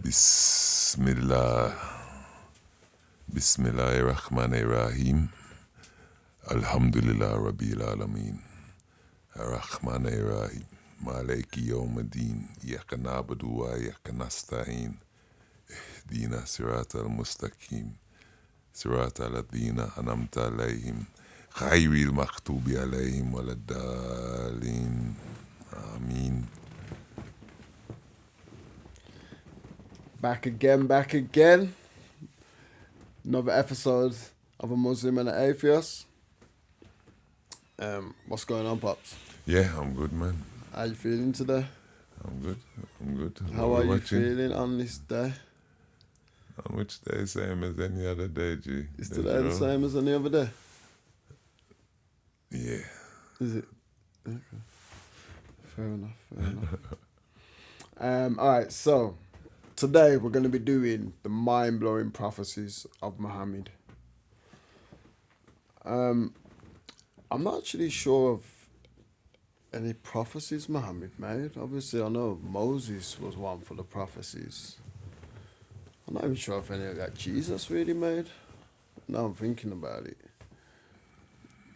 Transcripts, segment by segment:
Bismillah. Bismillahirrahmanirrahim. Alhamdulillah Rabbil Alameen. Ar-Rahmanir-Rahim. Maliki Yawmiddin. Iyyaka na'budu wa iyyaka nasta'in. Ihdina siratal mustaqim. Siratal ladina an'amta alayhim. Ghayril maghdubi alayhim waladdallin. Ameen. Back again. Another episode of A Muslim and an Atheist. What's going on, Pops? Yeah, I'm good, man. How you feeling today? I'm good. How are you feeling on this day? On which day? Same as any other day, G. Is today the same as any other day? Yeah. Is it? Okay. Fair enough. Alright, so today we're going to be doing the mind-blowing prophecies of Muhammad. I'm not actually sure of any prophecies Muhammad made. Obviously, I know Moses was one for the prophecies. I'm not even sure if any of that Jesus really made. Now I'm thinking about it.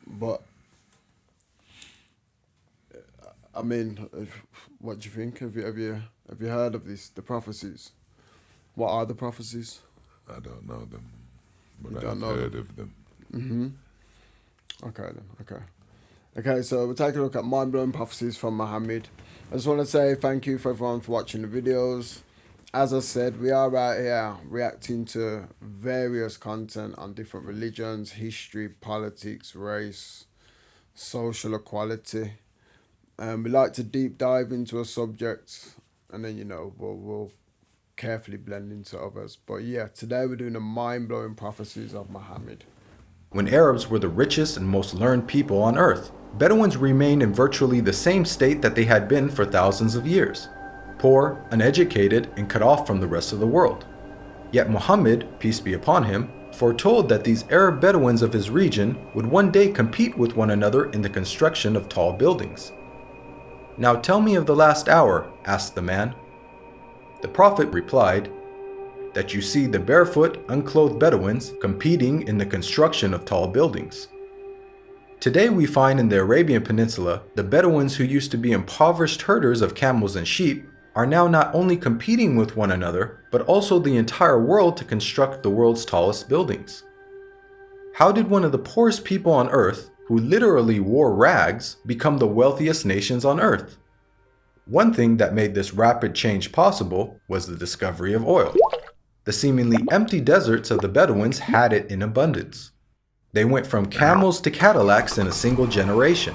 But, I mean, what do you think? Have you heard of the prophecies? What are the prophecies? I don't know them, but I've heard of them. Mm-hmm. Okay, so we'll take a look at mind-blowing prophecies from Muhammad. I just want to say thank you for everyone for watching the videos. As I said, we are out here reacting to various content on different religions, history, politics, race, social equality. We like to deep dive into a subject and then, we'll carefully blend into others. But yeah, today we're doing the mind-blowing prophecies of Muhammad. When Arabs were the richest and most learned people on earth, Bedouins remained in virtually the same state that they had been for thousands of years, poor, uneducated, and cut off from the rest of the world. Yet Muhammad, peace be upon him, foretold that these Arab Bedouins of his region would one day compete with one another in the construction of tall buildings. "Now tell me of the last hour," asked the man. The Prophet replied, "That you see the barefoot, unclothed Bedouins competing in the construction of tall buildings." Today we find in the Arabian Peninsula, the Bedouins who used to be impoverished herders of camels and sheep are now not only competing with one another, but also the entire world to construct the world's tallest buildings. How did one of the poorest people on earth, who literally wore rags, become the wealthiest nations on earth? One thing that made this rapid change possible was the discovery of oil. The seemingly empty deserts of the Bedouins had it in abundance. They went from camels to Cadillacs in a single generation.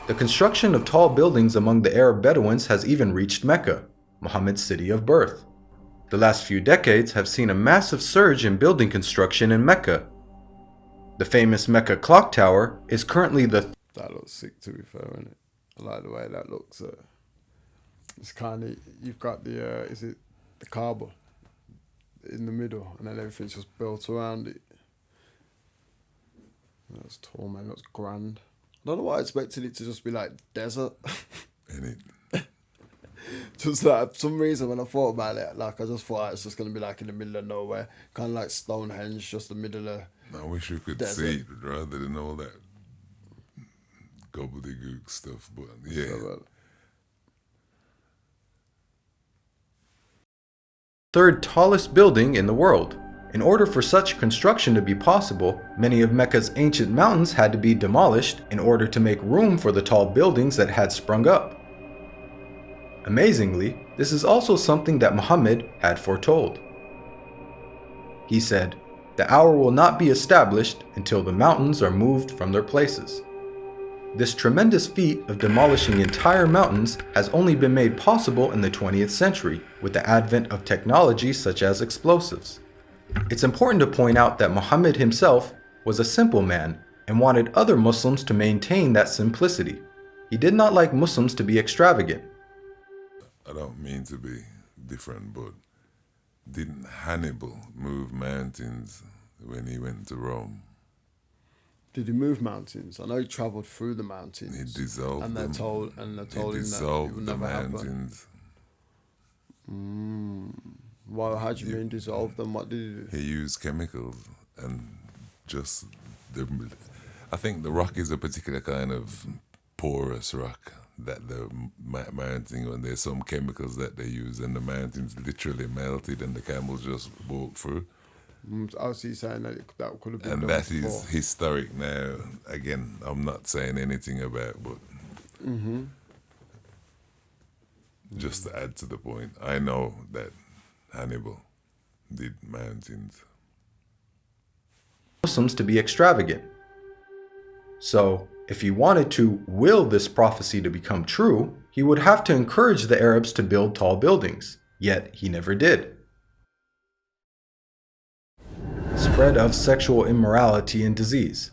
The construction of tall buildings among the Arab Bedouins has even reached Mecca, Muhammad's city of birth. The last few decades have seen a massive surge in building construction in Mecca. The famous Mecca clock tower is currently the... That looks sick, to be fair, isn't it? I like the way that looks. It's kind of, you've got the Kaaba in the middle, and then everything's just built around it. That's tall, man. That's grand. I don't know why I expected it to just be like desert. Just like, for some reason, when I thought about it, like, I just thought it's just going to be like in the middle of nowhere. Kind of like Stonehenge, just the middle of I wish you could desert. see it rather than all that gobbledygook stuff, but yeah. Third tallest building in the world. In order for such construction to be possible, many of Mecca's ancient mountains had to be demolished in order to make room for the tall buildings that had sprung up. Amazingly, this is also something that Muhammad had foretold. He said, "The hour will not be established until the mountains are moved from their places." This tremendous feat of demolishing entire mountains has only been made possible in the 20th century with the advent of technology such as explosives. It's important to point out that Muhammad himself was a simple man and wanted other Muslims to maintain that simplicity. He did not like Muslims to be extravagant. I don't mean to be different, but didn't Hannibal move mountains when he went to Rome? Did he move mountains? I know he travelled through the mountains. He dissolved and them. They told him that it would dissolved the never mountains. happen. Well, how do you mean dissolve them? What did you do? He used chemicals and just the. I think the rock is a particular kind of porous rock that the mountain, and there's some chemicals that they use, and the mountains literally melted, and the camels just walked through. I was saying that that could have been And done that before. is historic now. Again, I'm not saying anything about, but just to add to the point, I know that Hannibal did mountains. Muslims to be extravagant. So, if he wanted to will this prophecy to become true, he would have to encourage the Arabs to build tall buildings, yet he never did. Spread of sexual immorality and disease.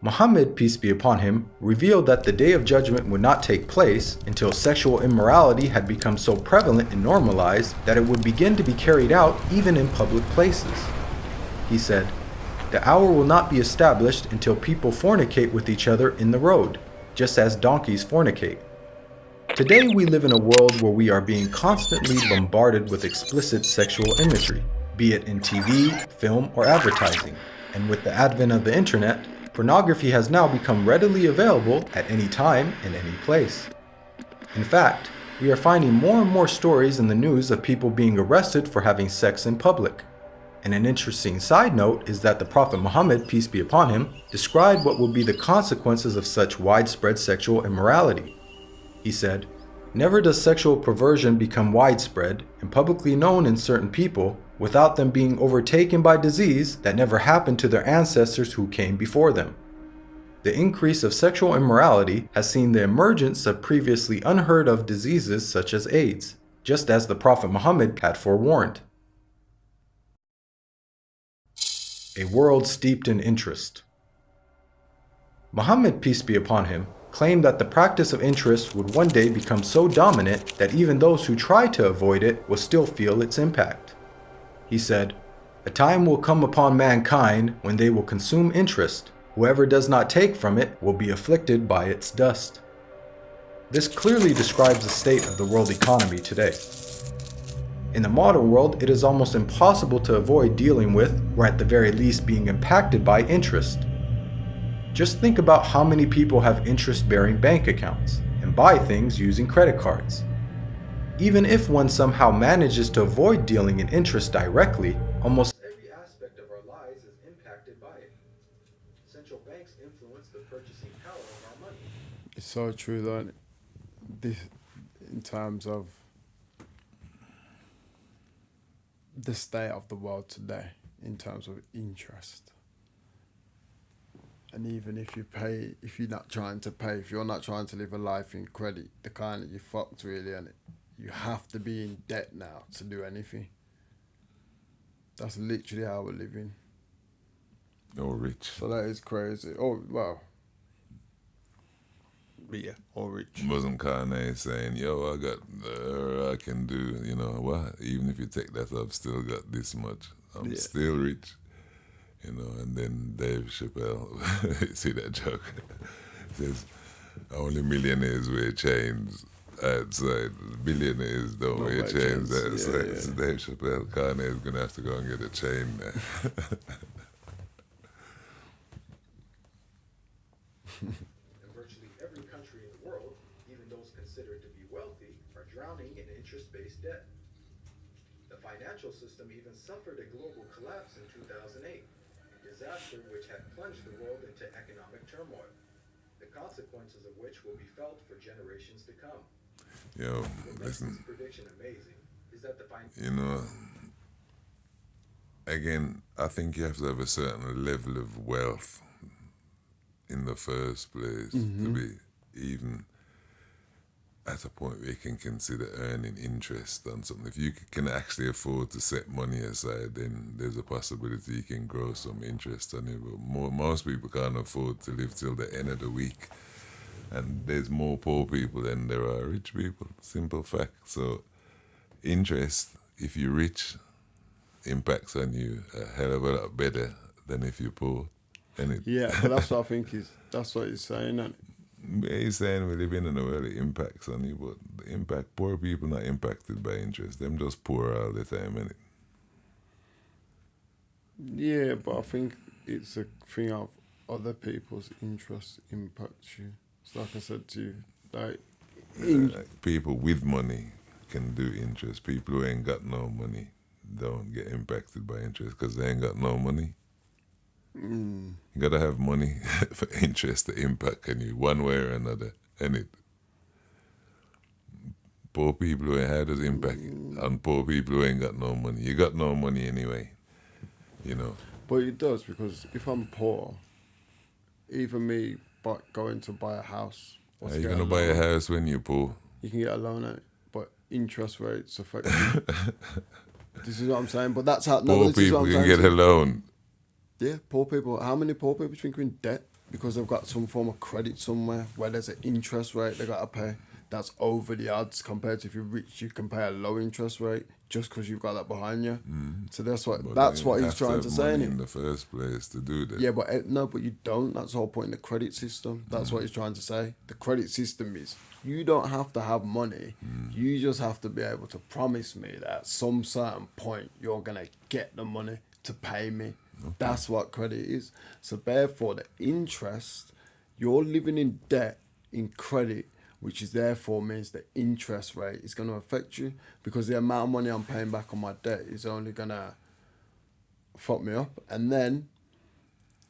Muhammad, peace be upon him, revealed that the Day of Judgment would not take place until sexual immorality had become so prevalent and normalized that it would begin to be carried out even in public places. He said, "The hour will not be established until people fornicate with each other in the road, just as donkeys fornicate." Today we live in a world where we are being constantly bombarded with explicit sexual imagery, be it in TV, film, or advertising. And with the advent of the internet, pornography has now become readily available at any time and any place. In fact, we are finding more and more stories in the news of people being arrested for having sex in public. And an interesting side note is that the Prophet Muhammad, peace be upon him, described what would be the consequences of such widespread sexual immorality. He said, "Never does sexual perversion become widespread and publicly known in certain people without them being overtaken by disease that never happened to their ancestors who came before them." The increase of sexual immorality has seen the emergence of previously unheard of diseases such as AIDS, just as the Prophet Muhammad had forewarned. A world steeped in interest. Muhammad, peace be upon him, claimed that the practice of interest would one day become so dominant that even those who try to avoid it will still feel its impact. He said, "A time will come upon mankind when they will consume interest. Whoever does not take from it will be afflicted by its dust." This clearly describes the state of the world economy today. In the modern world, it is almost impossible to avoid dealing with, or at the very least being impacted by, interest. Just think about how many people have interest-bearing bank accounts and buy things using credit cards. Even if one somehow manages to avoid dealing in interest directly, almost every aspect of our lives is impacted by it. Central banks influence the purchasing power of our money. It's so true, though. This, in terms of the state of the world today, in terms of interest. And even if you pay, if you're not trying to pay, if you're not trying to live a life in credit, the kind that you fucked really, and you have to be in debt now to do anything. That's literally how we're living. Or rich. So that is crazy. Oh, well. But yeah, or rich. Wasn't Kanye saying, "Yo, I can do, you know what? Even if you take that, I've still got this much. I'm still rich." You know, and then Dave Chappelle, see that joke? Says, "Only millionaires wear chains outside. Billionaires don't wear chains outside." Yeah. So Dave Chappelle, Kanye is going to have to go and get a chain now. In virtually every country in the world, even those considered to be wealthy are drowning in interest-based debt. The financial system even suffered a global collapse in 2008, a disaster which had plunged the world into economic turmoil, the consequences of which will be felt for generations to come. Yo, What makes listen, this prediction amazing is that the you know, again, I think you have to have a certain level of wealth in the first place to be even at a point where you can consider earning interest on something. If you can actually afford to set money aside, then there's a possibility you can grow some interest on it. But most people can't afford to live till the end of the week. And there's more poor people than there are rich people. Simple fact. So interest, if you're rich, impacts on you a hell of a lot better than if you're poor. And Yeah, but that's what I think that's what he's saying. And He's saying we live in a world that impacts on you, but the impact, poor people not impacted by interest. Them just poor all the time, innit? Yeah, but I think it's a thing of other people's interests impact you. It's like I said to you, like, Like people with money can do interest. People who ain't got no money don't get impacted by interest because they ain't got no money. You gotta have money for interest to impact on you one way or another. And it poor people who ain't had as impact on poor people who ain't got no money. You got no money anyway, you know. but it does, because if I'm poor, even me going to buy a house, or How to you get gonna buy a house when you're poor? you can get a loan at it, but interest rates affect you. This is what I'm saying. But that's how Poor this is what people I'm can saying get to a you. loan. Yeah, poor people. How many poor people think are in debt because they've got some form of credit somewhere where there's an interest rate they got to pay that's over the odds compared to if you're rich, you can pay a low interest rate just because you've got that behind you. So that's what But he's you have trying to have say. money innit? in the first place to do that. Yeah, but no, but you don't. That's the whole point in the credit system. That's what he's trying to say. The credit system is you don't have to have money. You just have to be able to promise me that at some certain point you're gonna get the money to pay me. That's what credit is. So therefore, the interest, you're living in debt in credit, which is therefore means the interest rate is going to affect you, because the amount of money I'm paying back on my debt is only going to fuck me up. And then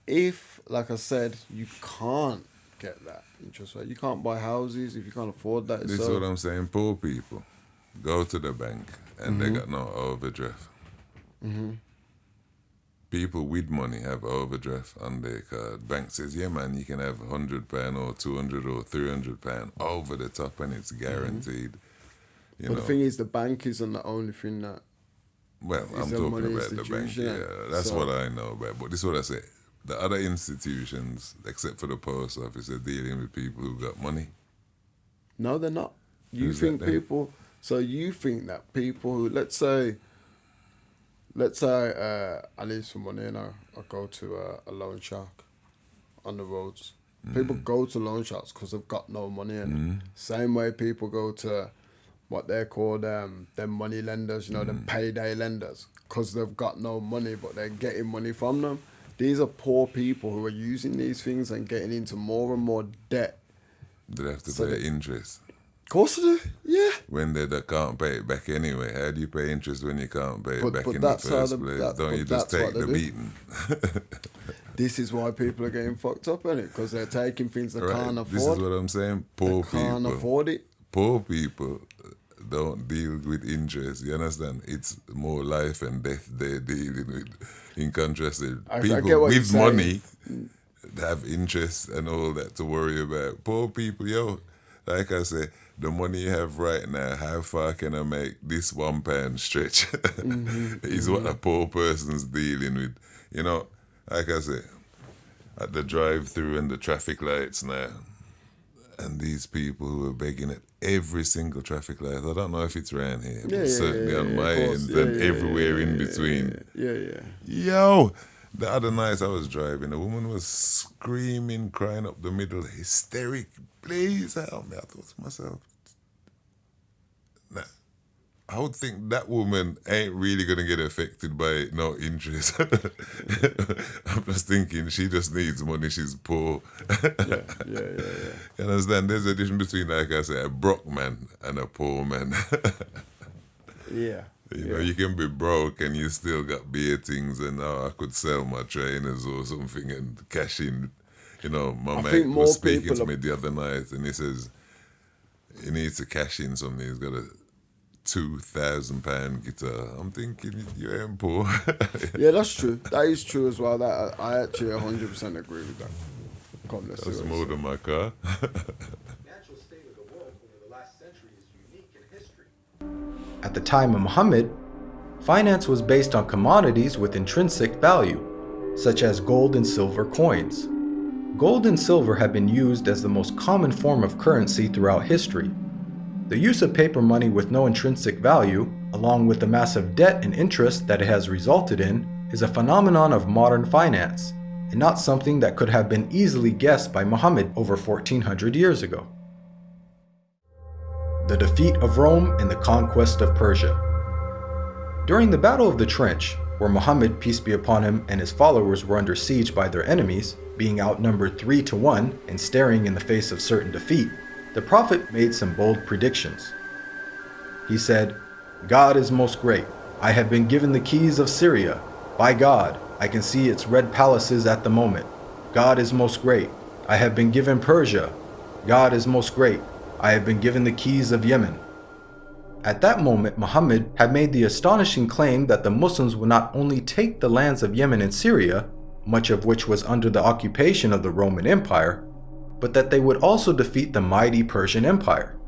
if, like I said, you can't get that interest rate, you can't buy houses if you can't afford that. This is what I'm saying. Poor people go to the bank and they got no overdraft. People with money have overdraft on their card. Bank says, yeah, man, you can have £100 or 200 or 300 pound over the top, and it's guaranteed. You But know. the thing is, the bank isn't the only thing that. Well, I'm It's a talking money about the bank. institution, Yeah, that's so- what I know about. But this is what I say. The other institutions, except for the post office, are dealing with people who got money. No, they're not. You Who's that think then? people. So you think that people who, let's say I need some money and I go to a loan shark on the roads. People go to loan sharks because they've got no money in it. Same way people go to what they're called them money lenders, them payday lenders, because they've got no money but they're getting money from them. These are poor people who are using these things and getting into more and more debt. They have to So pay they- interest. Of course they do, yeah. When they can't pay it back anyway. How do you pay interest when you can't pay it But- back but in the that's how first the- place? that- Don't but you just that's what take the they do. beating? This is why people are getting fucked up in it, because they're taking things they can't afford. This is what I'm saying. Poor They can't people. afford it. Poor people don't deal with interest. You understand? It's more life and death they're dealing with. In contrast to I people get what you're with saying. money have interest and all that to worry about. Poor people, yo, like I say, the money you have right now, how far can I make this £1 stretch? Is what a poor person's dealing with. You know, like I say, at the drive-through and the traffic lights now, and these people who are begging at every single traffic light. I don't know if it's around here, but certainly on my end and everywhere in between. Yeah. Yo, the other night I was driving, a woman was screaming, crying up the middle, hysteric, please help me. I thought to myself, nah, I would think that woman ain't really going to get affected by no interest. I'm just thinking she just needs money, she's poor. Yeah. You understand? There's a difference between, like I say, a broke man and a poor man. Yeah. You know, you can be broke and you still got beer things and I could sell my trainers or something and cash in. You know, my I mate think more was speaking people to are- me the other night and he says he needs to cash in something. He's got a £2,000 guitar. I'm thinking, you ain't poor. Yeah, that's true. That is true as well. That I actually 100% agree with that. God bless That's you. more than my car. Natural state of the world over the last century is unique in history. At the time of Muhammad, finance was based on commodities with intrinsic value, such as gold and silver coins. Gold and silver have been used as the most common form of currency throughout history. The use of paper money with no intrinsic value, along with the massive debt and interest that it has resulted in, is a phenomenon of modern finance, and not something that could have been easily guessed by Muhammad over 1400 years ago. The defeat of Rome and the conquest of Persia. During the Battle of the Trench, where Muhammad, peace be upon him, and his followers were under siege by their enemies, being outnumbered 3-1 and staring in the face of certain defeat, the Prophet made some bold predictions. He said, "God is most great. I have been given the keys of Syria. By God, I can see its red palaces at the moment. God is most great. I have been given Persia. God is most great. I have been given the keys of Yemen." At that moment, Muhammad had made the astonishing claim that the Muslims would not only take the lands of Yemen and Syria, much of which was under the occupation of the Roman Empire, but that they would also defeat the mighty Persian Empire.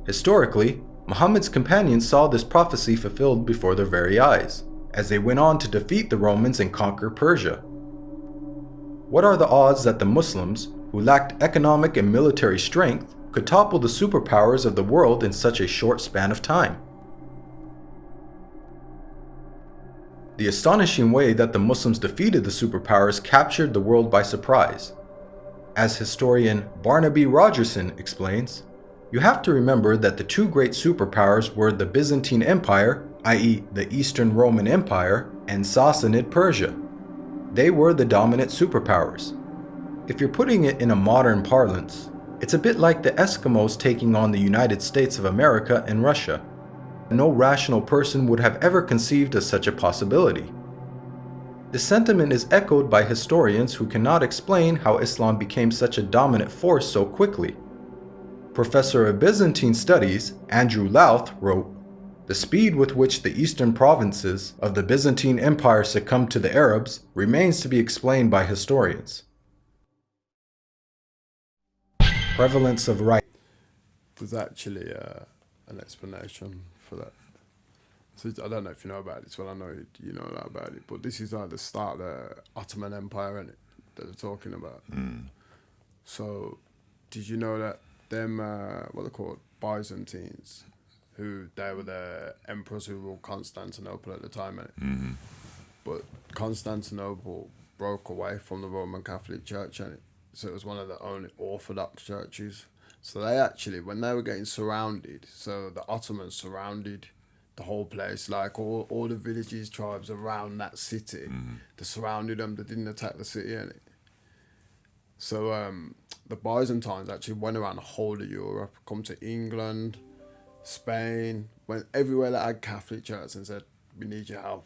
Historically, Muhammad's companions saw this prophecy fulfilled before their very eyes, as they went on to defeat the Romans and conquer Persia. What are the odds that the Muslims, who lacked economic and military strength, could topple the superpowers of the world in such a short span of time? The astonishing way that the Muslims defeated the superpowers captured the world by surprise. As historian Barnaby Rogerson explains, you have to remember that the two great superpowers were the Byzantine Empire, i.e. the Eastern Roman Empire, and Sassanid Persia. They were the dominant superpowers. If you're putting it in a modern parlance, it's a bit like the Eskimos taking on the United States of America and Russia. No rational person would have ever conceived of such a possibility. This sentiment is echoed by historians who cannot explain how Islam became such a dominant force so quickly. Professor of Byzantine Studies, Andrew Louth, wrote, "The speed with which the eastern provinces of the Byzantine Empire succumbed to the Arabs remains to be explained by historians." Prevalence of right. There's actually an explanation for that. So I don't know if you know about this. Well, I know you know a lot about it, but this is like the start of the Ottoman Empire, isn't it, that they're talking about. So, did you know that them, what they're called, Byzantines, who they were the emperors who ruled Constantinople at the time, innit? But Constantinople broke away from the Roman Catholic Church, innit? So it was one of the only Orthodox churches. So they actually, when they were getting surrounded, so the Ottomans surrounded the whole place, like all the villages, tribes around that city, they surrounded them, they didn't attack the city, innit? So the Byzantines actually went around the whole of Europe, come to England, Spain, went everywhere that had Catholic church and said, "We need your help.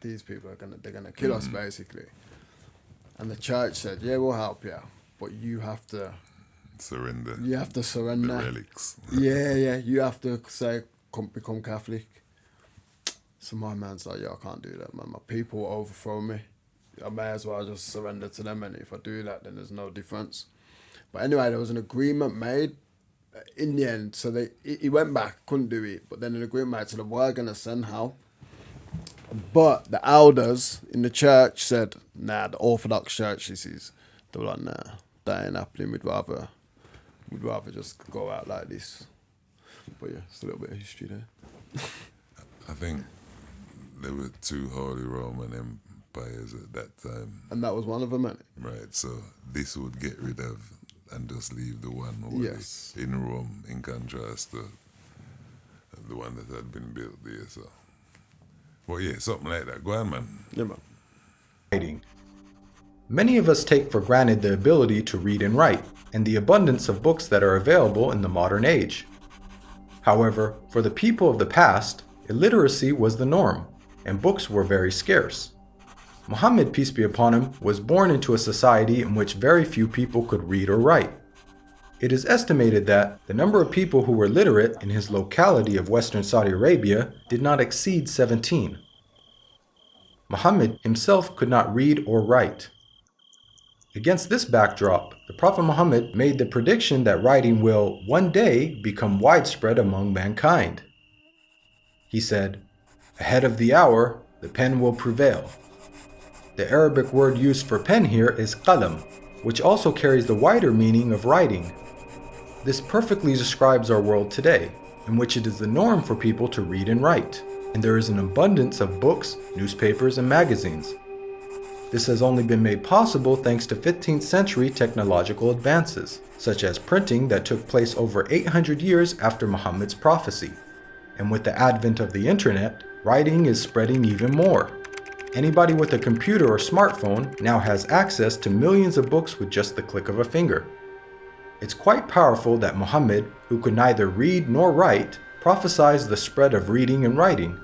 These people they're gonna kill us, basically." And the church said, "Yeah, we'll help you, but you have to surrender. You have to surrender the relics." yeah. You have to say, become Catholic." So my man's like, "Yeah, I can't do that, man. My people will overthrow me. I may as well just surrender to them, and if I do that, then there's no difference." But anyway, there was an agreement made in the end. So he went back, couldn't do it, but then an agreement made, so they were going to send help. But the elders in the church said, "Nah, the Orthodox Church, they were like, nah, that ain't happening. We'd rather just go out like this." But yeah, it's a little bit of history there. I think there were two Holy Roman empires at that time. And that was one of them, ain't it? Right, so this would get rid of and just leave the one Yes. in Rome, in contrast to the one that had been built there. So, well, yeah, something like that. Go on, man. Yeah, man. Writing. Many of us take for granted the ability to read and write, and the abundance of books that are available in the modern age. However, for the people of the past, illiteracy was the norm, and books were very scarce. Muhammad, peace be upon him, was born into a society in which very few people could read or write. It is estimated that the number of people who were literate in his locality of Western Saudi Arabia did not exceed 17. Muhammad himself could not read or write. Against this backdrop, the Prophet Muhammad made the prediction that writing will one day become widespread among mankind. He said, "Ahead of the hour, the pen will prevail." The Arabic word used for pen here is qalam, which also carries the wider meaning of writing. This perfectly describes our world today, in which it is the norm for people to read and write, and there is an abundance of books, newspapers, and magazines. This has only been made possible thanks to 15th century technological advances, such as printing that took place over 800 years after Muhammad's prophecy. And with the advent of the internet, writing is spreading even more. Anybody with a computer or smartphone now has access to millions of books with just the click of a finger. It's quite powerful that Muhammad, who could neither read nor write, prophesied the spread of reading and writing.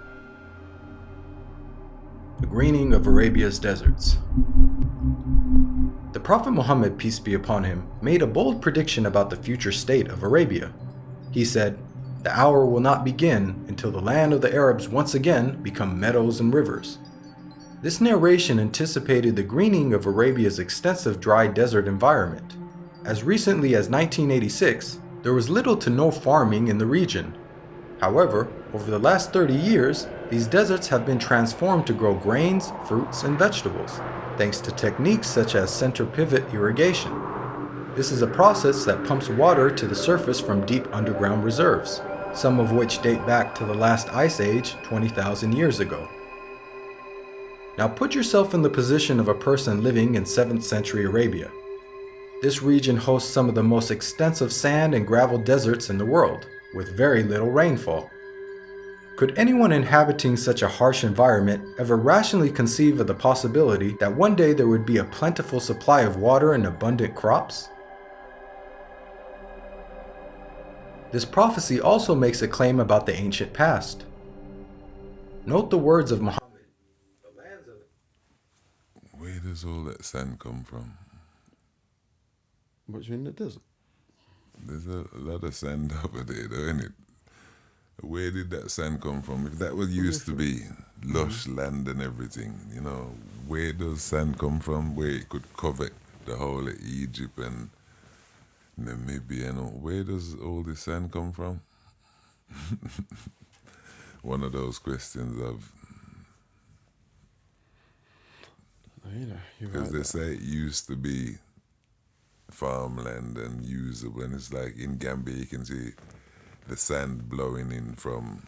The greening of Arabia's deserts. The Prophet Muhammad, peace be upon him, made a bold prediction about the future state of Arabia. He said, "The hour will not begin until the land of the Arabs once again become meadows and rivers." This narration anticipated the greening of Arabia's extensive dry desert environment. As recently as 1986, there was little to no farming in the region. However, over the last 30 years, these deserts have been transformed to grow grains, fruits, and vegetables, thanks to techniques such as center pivot irrigation. This is a process that pumps water to the surface from deep underground reserves, some of which date back to the last ice age 20,000 years ago. Now put yourself in the position of a person living in 7th century Arabia. This region hosts some of the most extensive sand and gravel deserts in the world, with very little rainfall. Could anyone inhabiting such a harsh environment ever rationally conceive of the possibility that one day there would be a plentiful supply of water and abundant crops? This prophecy also makes a claim about the ancient past. Note the words of Muhammad. Where does all that sand come from? What do you mean the desert? There's a lot of sand over there, though, isn't it? Where did that sand come from? If that was used to be lush land and everything, you know, where does sand come from? Where it could cover the whole of Egypt and Namibia and all. Where does all this sand come from? One of those questions of... Because they say it used to be farmland and usable, and it's like in Gambia you can see the sand blowing in from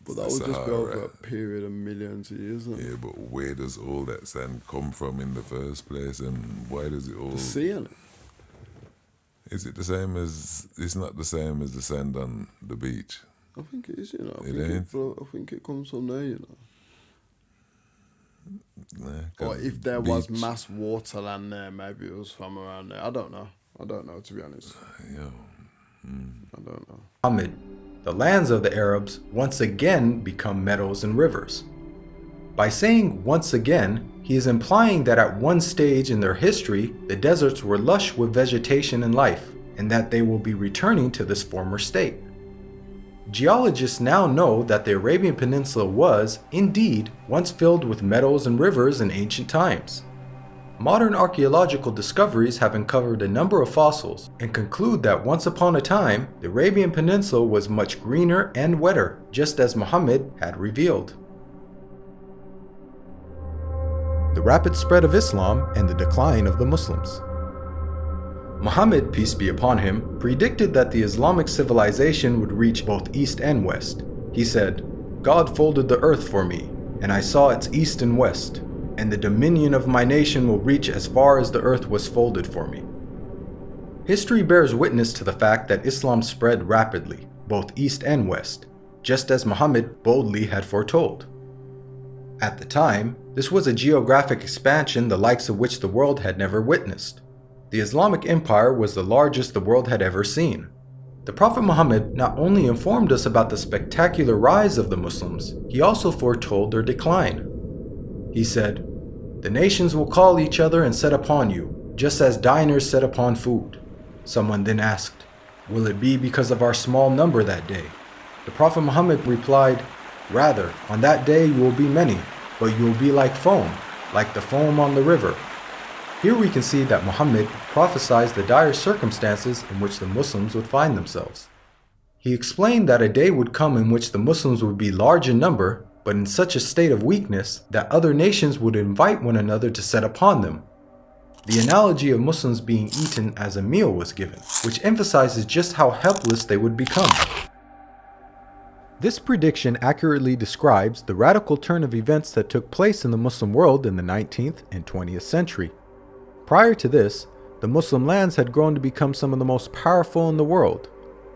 but that would just be over a period of millions of years, isn't it? Yeah, but where does all that sand come from in the first place, and why does it all... The sea, innit? Is it the same as... It's not the same as the sand on the beach? I think it is, you know. I think it comes from there, you know. Nah, or if there was mass waterland there, maybe it was from around there. I don't know, to be honest. I don't know. Muhammad, the lands of the Arabs once again become meadows and rivers. By saying once again, he is implying that at one stage in their history, the deserts were lush with vegetation and life, and that they will be returning to this former state. Geologists now know that the Arabian Peninsula was, indeed, once filled with meadows and rivers in ancient times. Modern archaeological discoveries have uncovered a number of fossils and conclude that once upon a time, the Arabian Peninsula was much greener and wetter, just as Muhammad had revealed. The rapid spread of Islam and the decline of the Muslims. Muhammad, peace be upon him, predicted that the Islamic civilization would reach both east and west. He said, "God folded the earth for me, and I saw its east and west, and the dominion of my nation will reach as far as the earth was folded for me." History bears witness to the fact that Islam spread rapidly, both east and west, just as Muhammad boldly had foretold. At the time, this was a geographic expansion the likes of which the world had never witnessed. The Islamic Empire was the largest the world had ever seen. The Prophet Muhammad not only informed us about the spectacular rise of the Muslims, he also foretold their decline. He said, "The nations will call each other and set upon you, just as diners set upon food." Someone then asked, "Will it be because of our small number that day?" The Prophet Muhammad replied, "Rather, on that day you will be many, but you will be like the foam on the river." Here we can see that Muhammad prophesied the dire circumstances in which the Muslims would find themselves. He explained that a day would come in which the Muslims would be large in number, but in such a state of weakness that other nations would invite one another to set upon them. The analogy of Muslims being eaten as a meal was given, which emphasizes just how helpless they would become. This prediction accurately describes the radical turn of events that took place in the Muslim world in the 19th and 20th century. Prior to this, the Muslim lands had grown to become some of the most powerful in the world.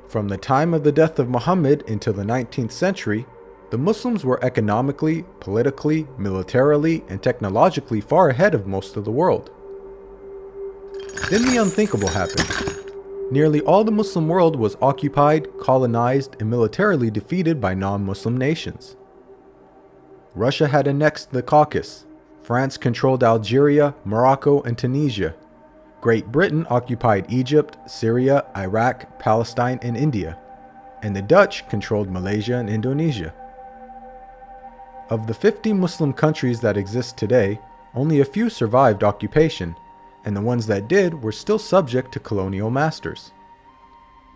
From the time of the death of Muhammad until the 19th century, the Muslims were economically, politically, militarily, and technologically far ahead of most of the world. Then the unthinkable happened. Nearly all the Muslim world was occupied, colonized, and militarily defeated by non-Muslim nations. Russia had annexed the Caucasus. France controlled Algeria, Morocco, and Tunisia. Great Britain occupied Egypt, Syria, Iraq, Palestine, and India. And the Dutch controlled Malaysia and Indonesia. Of the 50 Muslim countries that exist today, only a few survived occupation, and the ones that did were still subject to colonial masters.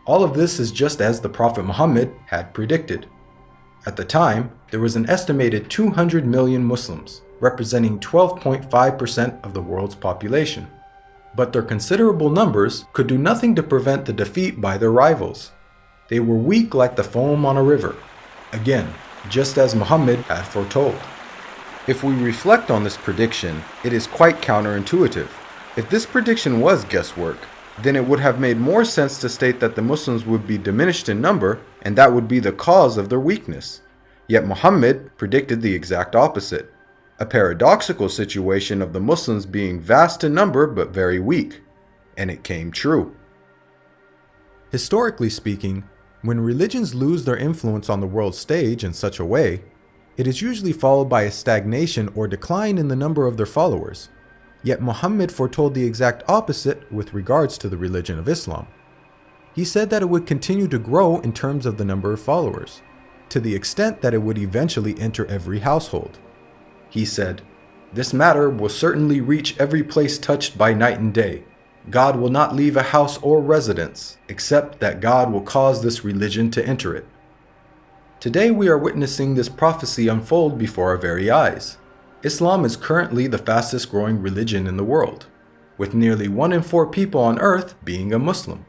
All of this is just as the Prophet Muhammad had predicted. At the time, there was an estimated 200 million Muslims, representing 12.5% of the world's population. But their considerable numbers could do nothing to prevent the defeat by their rivals. They were weak like the foam on a river. Again, just as Muhammad had foretold. If we reflect on this prediction, it is quite counterintuitive. If this prediction was guesswork, then it would have made more sense to state that the Muslims would be diminished in number and that would be the cause of their weakness. Yet Muhammad predicted the exact opposite, a paradoxical situation of the Muslims being vast in number but very weak, and it came true. Historically speaking, when religions lose their influence on the world stage in such a way, it is usually followed by a stagnation or decline in the number of their followers. Yet Muhammad foretold the exact opposite with regards to the religion of Islam. He said that it would continue to grow in terms of the number of followers, to the extent that it would eventually enter every household. He said, "This matter will certainly reach every place touched by night and day. God will not leave a house or residence, except that God will cause this religion to enter it." Today we are witnessing this prophecy unfold before our very eyes. Islam is currently the fastest growing religion in the world, with nearly 1 in 4 people on earth being a Muslim,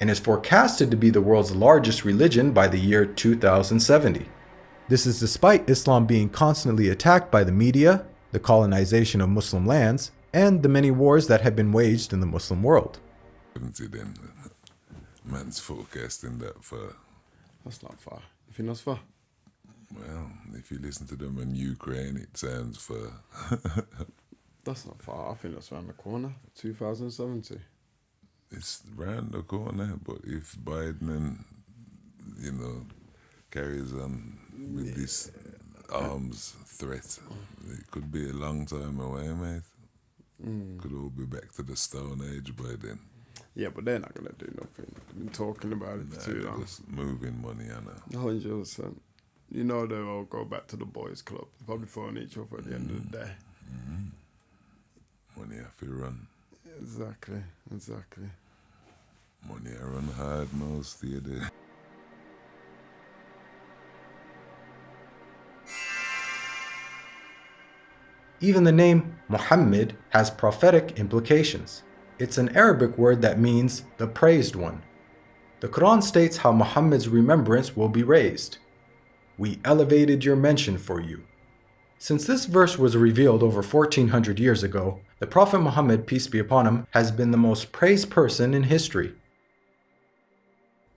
and is forecasted to be the world's largest religion by the year 2070. This is despite Islam being constantly attacked by the media, the colonization of Muslim lands, and the many wars that have been waged in the Muslim world. Then man's forecasting that for, That's not far. You think that's far? well, if you listen to them in Ukraine, it sounds for. That's not far. I think that's around the corner. 2070. It's round the corner, but if Biden and, carries on with this arms threat, it could be a long time away, mate. Could all be back to the Stone Age by then. Yeah, but they're not going to do nothing. They've been talking about it for too They're long. just moving money, I know. 100%. You know they'll all go back to the boys' club. They're probably throwing each other at the end of the day. Money have to run. Exactly. Money I run hard most of the day. Even the name Muhammad has prophetic implications. It's an Arabic word that means the praised one. The Quran states how Muhammad's remembrance will be raised. We elevated your mention for you. Since this verse was revealed over 1400 years ago, the Prophet Muhammad, peace be upon him, has been the most praised person in history.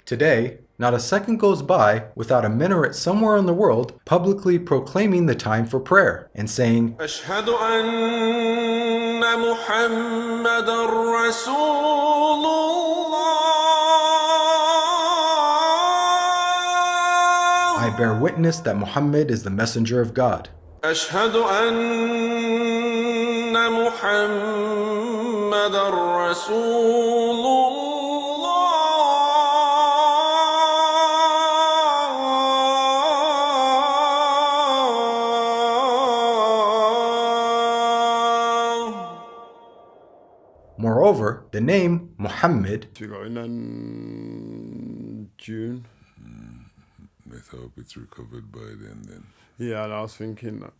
Today, not a second goes by without a minaret somewhere in the world publicly proclaiming the time for prayer and saying, أشهد أن محمدًا رسول الله. I bear witness that Muhammad is the messenger of God. أشهد أن محمدًا رسول الله. Moreover, the name Muhammad We got in June. Let's hope it's recovered by then. Yeah, I was thinking that.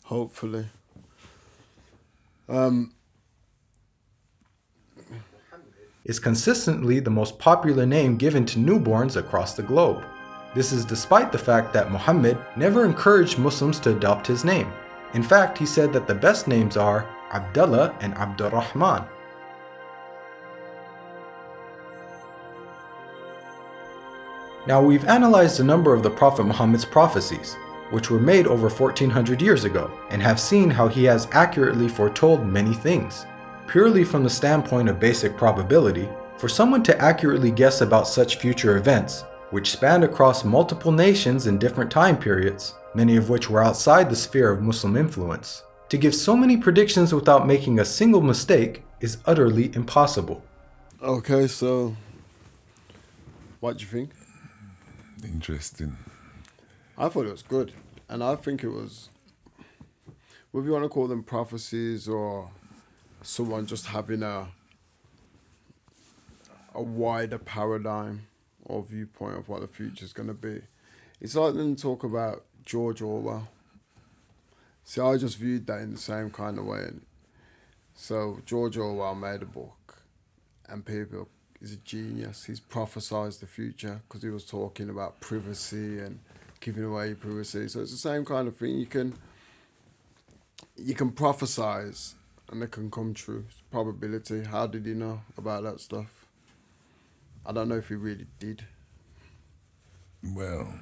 Hopefully. is consistently the most popular name given to newborns across the globe. This is despite the fact that Muhammad never encouraged Muslims to adopt his name. In fact, he said that the best names are Abdullah and Abdurrahman. Now, we've analyzed a number of the Prophet Muhammad's prophecies, which were made over 1400 years ago, and have seen how he has accurately foretold many things. Purely from the standpoint of basic probability, for someone to accurately guess about such future events, which spanned across multiple nations in different time periods, many of which were outside the sphere of Muslim influence, to give so many predictions without making a single mistake is utterly impossible. Okay, so what do you think? Interesting. I thought it was good, and I think it was, whether you want to call them prophecies or someone just having a wider paradigm or viewpoint of what the future is going to be. It's like them talk about George Orwell. See, I just viewed that in the same kind of way. So George Orwell made a book, and people, he's a genius. He's prophesized the future because he was talking about privacy and giving away privacy. So it's the same kind of thing. You can prophesize and it can come true. It's probability. How did he know about that stuff? I don't know if he really did. Well,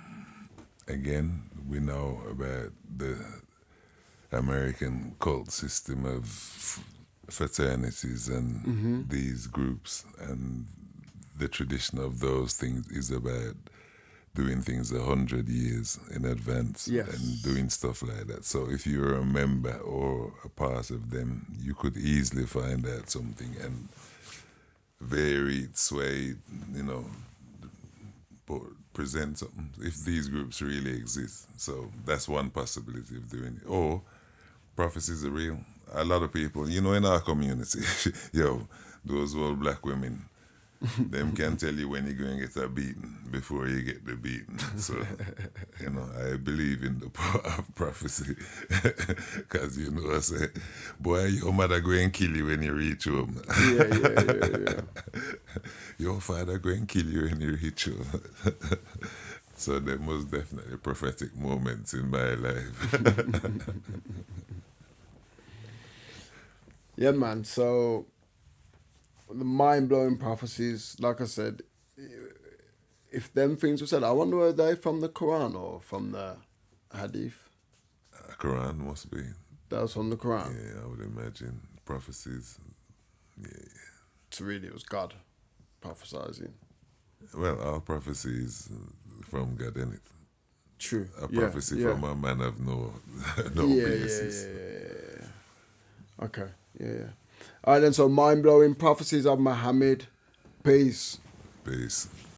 again, we know about the American cult system of fraternities and these groups, and the tradition of those things is about doing things 100 years in advance and doing stuff like that. So if you're a member or a part of them, you could easily find out something and vary it, sway, present something if these groups really exist. So that's one possibility of doing it. Or prophecies are real. A lot of people, in our community, those old black women, them can tell you when you're going to get a beating before you get the beating. So, I believe in the power of prophecy. Because, I say, boy, your mother going to kill you when you reach home. Yeah. Your father going to kill you when you reach home. So there was definitely prophetic moments in my life. Yeah, man. So the mind-blowing prophecies, like I said, if them things were said, I wonder were they from the Quran or from the Hadith? Quran must be. That was from the Quran? Yeah, I would imagine. Prophecies, yeah. So really it was God prophesizing. Well, all prophecies from God, innit? True. A prophecy from a man of no basis. Yeah. Okay, yeah. All right, then, so mind-blowing prophecies of Muhammad. Peace. Peace.